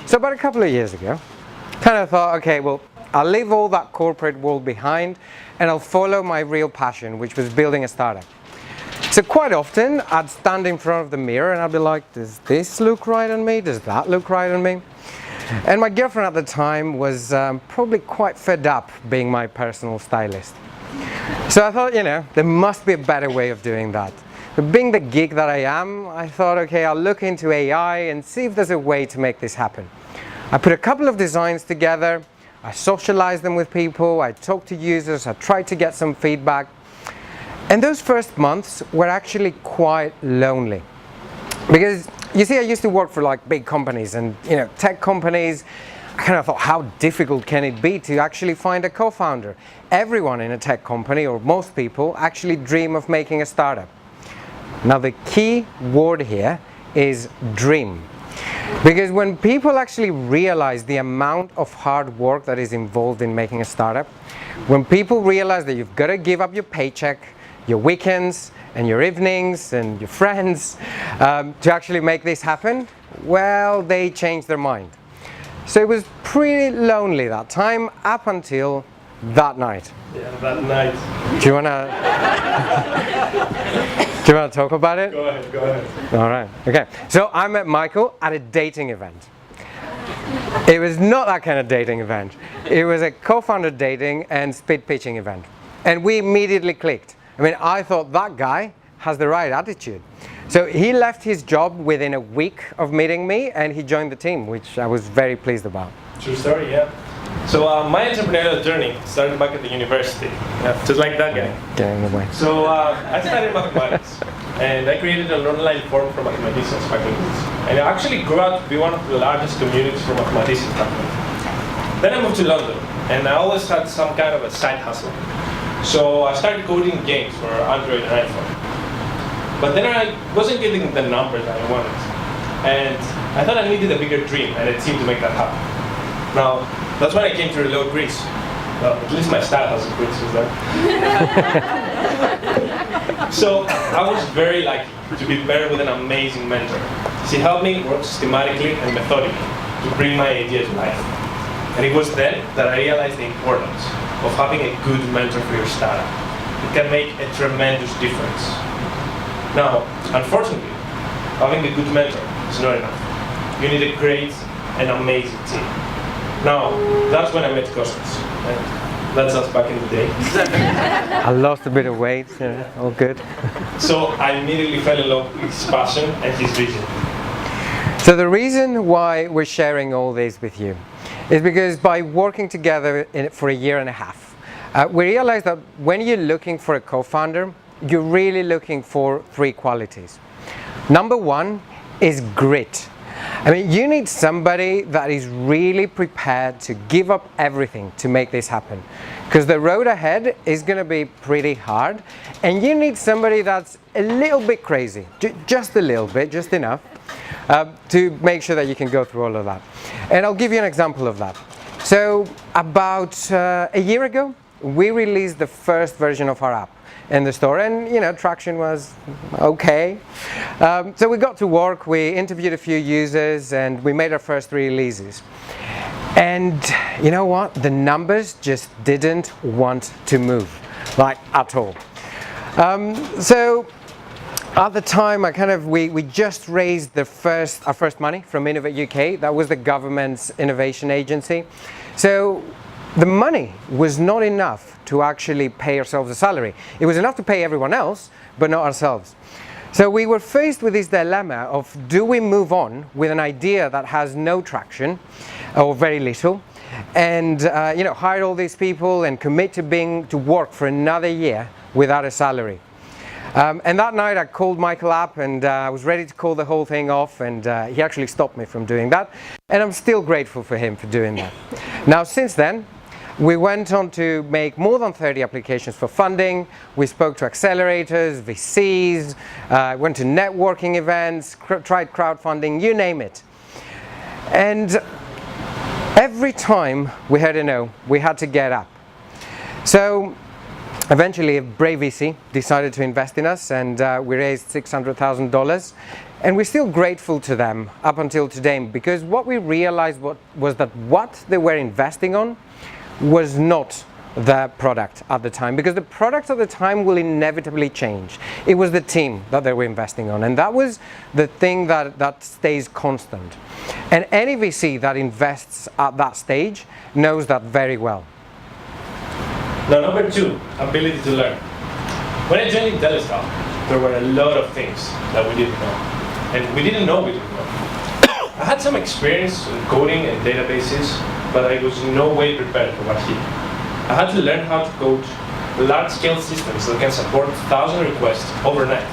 So about a couple of years ago, kind of thought, okay, well, I'll leave all that corporate world behind and I'll follow my real passion, which was building a startup. So quite often I'd stand in front of the mirror and I'd be like, does this look right on me? Does that look right on me? And my girlfriend at the time was probably quite fed up being my personal stylist. So I thought, there must be a better way of doing that. But being the geek that I am, I thought, okay, I'll look into AI and see if there's a way to make this happen. I put a couple of designs together, I socialized them with people, I talked to users, I tried to get some feedback. And those first months were actually quite lonely. Because, you see, I used to work for like big companies and, tech companies. I kind of thought, how difficult can it be to actually find a co-founder? Everyone in a tech company, or most people, actually dream of making a startup. Now, the key word here is dream. Because when people actually realize the amount of hard work that is involved in making a startup, when people realize that you've got to give up your paycheck, your weekends, and your evenings, and your friends to actually make this happen, well, they change their mind. So it was pretty lonely that time, up until that night. Yeah, that night. Do you want to talk about it? Go ahead. All right, okay. So I met Michael at a dating event. It was not that kind of dating event. It was a co-founder dating and speed pitching event. And we immediately clicked. I mean, I thought that guy has the right attitude. So he left his job within a week of meeting me and he joined the team, which I was very pleased about. True story, yeah. So my entrepreneurial journey started back at the university, just like that guy. Get in the way. So I studied mathematics and I created an online forum for mathematicians back in Greece. And it actually grew out to be one of the largest communities for mathematicians back then. Then I moved to London and I always had some kind of a side hustle. So I started coding games for Android and iPhone. But then I wasn't getting the numbers that I wanted. And I thought I needed a bigger dream and a team to make that happen. Now, that's when I came to reload Greece. Well, at least my style has a Greece, is that? So I was very lucky to be paired with an amazing mentor. She helped me work systematically and methodically to bring my idea to life. And it was then that I realized the importance of having a good mentor for your startup. It can make a tremendous difference. Now, unfortunately, having a good mentor is not enough. You need a great and amazing team. Now, that's when I met Kostas. That's us back in the day. I lost a bit of weight, all good. So I immediately fell in love with his passion and his vision. So the reason why we're sharing all this with you is because by working together for a year and a half, we realized that when you're looking for a co-founder, you're really looking for three qualities. Number one is grit. I mean, you need somebody that is really prepared to give up everything to make this happen. Because the road ahead is going to be pretty hard. And you need somebody that's a little bit crazy, just a little bit, just enough, to make sure that you can go through all of that. And I'll give you an example of that. So about a year ago, we released the first version of our app in the store, and traction was okay. So we got to work, we interviewed a few users, and we made our first 3 releases. And you know what? The numbers just didn't want to move, like at all. So at the time, we just raised our first money from Innovate UK. That was the government's innovation agency. So the money was not enough to actually pay ourselves a salary. It was enough to pay everyone else, but not ourselves. So we were faced with this dilemma of, do we move on with an idea that has no traction or very little, and hire all these people and commit to work for another year without a salary? And that night I called Michael up and I was ready to call the whole thing off, and he actually stopped me from doing that, and I'm still grateful for him for doing that. Now, since then, we went on to make more than 30 applications for funding. We spoke to accelerators, VCs, went to networking events, tried crowdfunding, you name it. And every time we had a no, we had to get up. So Eventually, a brave VC decided to invest in us, and we raised $600,000. And we're still grateful to them up until today, because what we realized was that what they were investing on was not the product at the time, because the product at the time will inevitably change. It was the team that they were investing on, and that was the thing that stays constant. And any VC that invests at that stage knows that very well. Now, number 2, ability to learn. When I joined Intelistyle, there were a lot of things that we didn't know, and we didn't know we didn't know. I had some experience in coding and databases, but I was in no way prepared for what's here. I had to learn how to code large-scale systems that can support 1,000 requests overnight.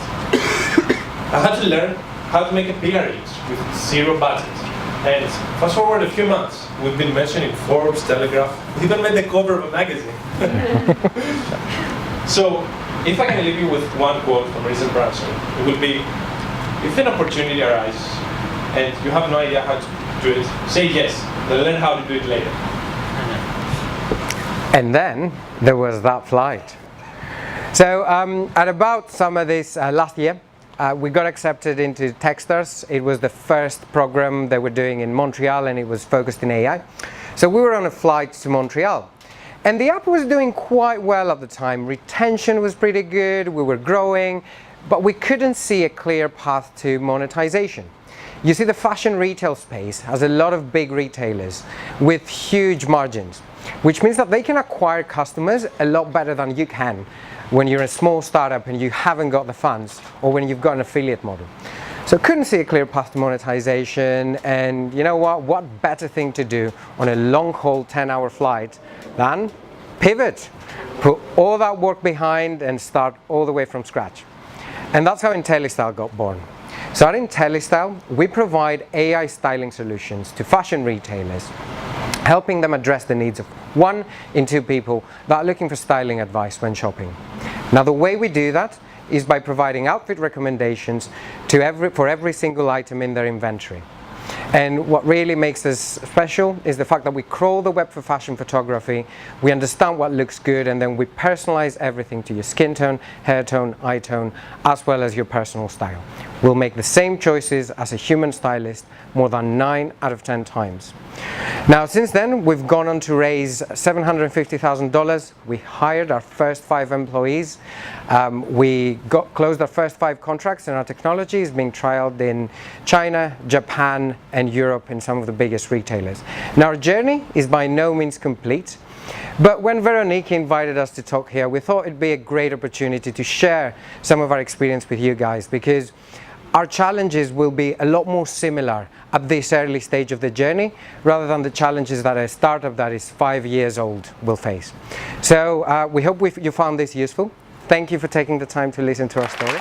I had to learn how to make a PR release with zero budget. And fast forward a few months, we've been mentioned in Forbes, Telegraph, we even made the cover of a magazine. So, if I can leave you with one quote from recent browsing, it would be, if an opportunity arises and you have no idea how to do it, say yes, then learn how to do it later. And then there was that flight. So at about summer this last year, we got accepted into Techstars. It was the first program they were doing in Montreal, and it was focused in AI. So we were on a flight to Montreal. And the app was doing quite well at the time. Retention was pretty good, we were growing, but we couldn't see a clear path to monetization. You see, the fashion retail space has a lot of big retailers with huge margins, which means that they can acquire customers a lot better than you can when you're a small startup and you haven't got the funds, or when you've got an affiliate model. So couldn't see a clear path to monetization, and you know what better thing to do on a long haul 10-hour flight than pivot, put all that work behind and start all the way from scratch. And that's how Intelistyle got born. So at Intelistyle, we provide AI styling solutions to fashion retailers, helping them address the needs of 1 in 2 people that are looking for styling advice when shopping. Now, the way we do that is by providing outfit recommendations for every single item in their inventory. And what really makes us special is the fact that we crawl the web for fashion photography, we understand what looks good, and then we personalize everything to your skin tone, hair tone, eye tone, as well as your personal style. We'll make the same choices as a human stylist more than 9 out of 10 times. Now, since then, we've gone on to raise $750,000. We hired our first 5 employees. We closed our first 5 contracts, and our technology is being trialed in China, Japan, and Europe in some of the biggest retailers. Now, our journey is by no means complete, but when Veronique invited us to talk here, we thought it'd be a great opportunity to share some of our experience with you guys, because our challenges will be a lot more similar at this early stage of the journey, rather than the challenges that a startup that is 5 years old will face. So we hope you found this useful. Thank you for taking the time to listen to our story.